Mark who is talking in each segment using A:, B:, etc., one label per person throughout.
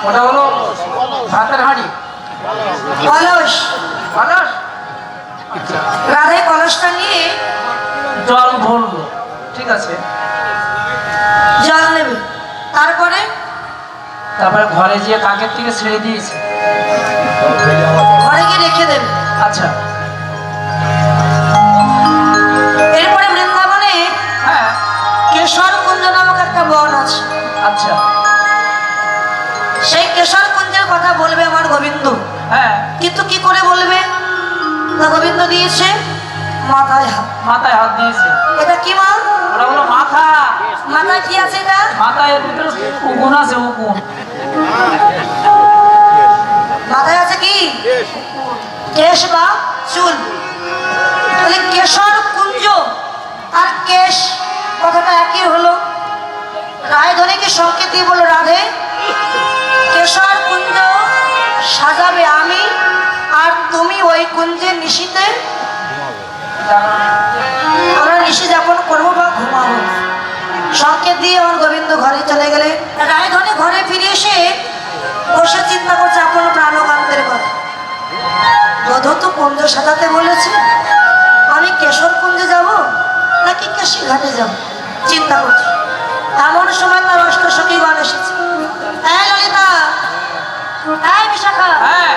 A: ওটা হলো ভাতের হাঁড়ি।
B: কলস।
A: কলস।
B: রাধে কলসটা নিয়ে
A: জল ভরলো, ঠিক আছে,
B: জল নেবে, তারপরে
A: তারপরে ঘরে গিয়ে কাকের থেকে ছেড়ে দিয়েছে।
B: ঘরে গিয়ে রেখে দেবে।
A: আচ্ছা,
B: এরপরে বৃন্দাবনে
A: হ্যাঁ,
B: কেশর কুঞ্জ নামক একটা বন আছে।
A: আচ্ছা,
B: সেই কেশর কুঞ্জের কথা বলবে আমার গোবিন্দ।
A: হ্যাঁ,
B: কিন্তু কি করে বলবে? না, গোবিন্দ দিয়েছে মাথায় হাত।
A: মাথায় হাত দিয়েছে।
B: এটা কি মা?
A: ওটা হলো মাথা।
B: মাথায় কি আছে এটা?
A: মাথায় এর ভিতরে উকুন আছে, উকুন।
B: মাথায় আছে কি? কেশ বা চুল। তাহলে কেশর কুঞ্জ আর কেশ কথাটা একই হলো। রায়ধনীকে সংকেত দিয়ে বলল, রাধে কেশর কুঞ্জ সাজাবে আমি, আর তুমি ওই কুঞ্জে নিশীতে আমরা নিশি যাপন করবো বা ঘুমাবো। সংকেত দিয়ে আমার গোবিন্দ ঘরে চলে গেলে। রায়ধনী ঘরে ফিরে এসে বসে চিন্তা করছে আপন প্রাণকান্তের কথা। বধূ তো কুঞ্জ সাজাতে বলেছে, আমি কেশর কুঞ্জে যাব নাকি কেশি ঘাটে যাব, চিন্তা করছি। এমন সময় তার অষ্টসখীগণ এসেছে। এই ললিতা, এই বিশাখা।
A: হ্যাঁ,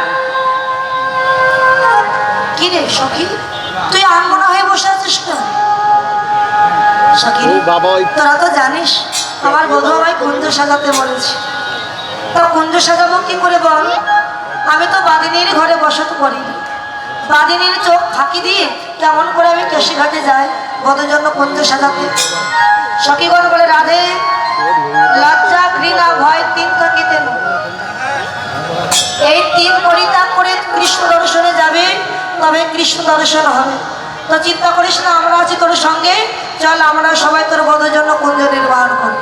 B: কি রে সখী, তুই আনমনা হয়ে বসে আছিস কেন? সখী, তোরা তো জানিস আমার বধূ আমায় কুঞ্জ সাজাতে বলেছে। তা কুঞ্জ সাজাবো কি করে বল? আমি তো বাদিনীর ঘরে বসত করি। বাদিনীর চোখ ফাঁকি দিয়ে কেমন করে আমি কেশি ঘাটে যাই বধূর জন্য কুঞ্জ সাজাতে? সখীগণ বলে, রাধে লজ্জা ঘৃণা ভয় তিন থাকিতে না। এই তিন পরিত্যাগ করে কৃষ্ণ দর্শনে যাবে, তবে কৃষ্ণ দর্শন হবে। তো চিন্তা করিস না, আমরা আছি তোর সঙ্গে। চল আমরা সবাই তোর বধূর জন্য কুঞ্জ নির্মাণ করি।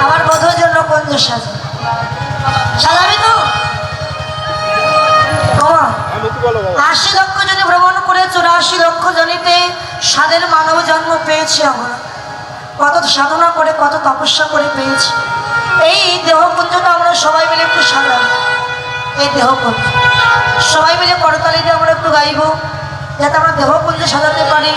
B: আমার বধূর জন্য কুঞ্জ সাজাবি তো? ৮০ লক্ষ জনে ভ্রমণ করে ৮৪ লক্ষ জনিতে স্বাদের মানব জন্ম পেয়েছি আমরা। কত সাধনা করে, কত তপস্যা করে পেয়েছি। এই দেহপুঞ্জটা আমরা সবাই মিলে একটু সাজাবো। এই দেহপুঞ্জ সবাই মিলে করতালি দিয়ে আমরা একটু গাইব, যাতে আমরা দেহপুঞ্জ সাজাতে পারি।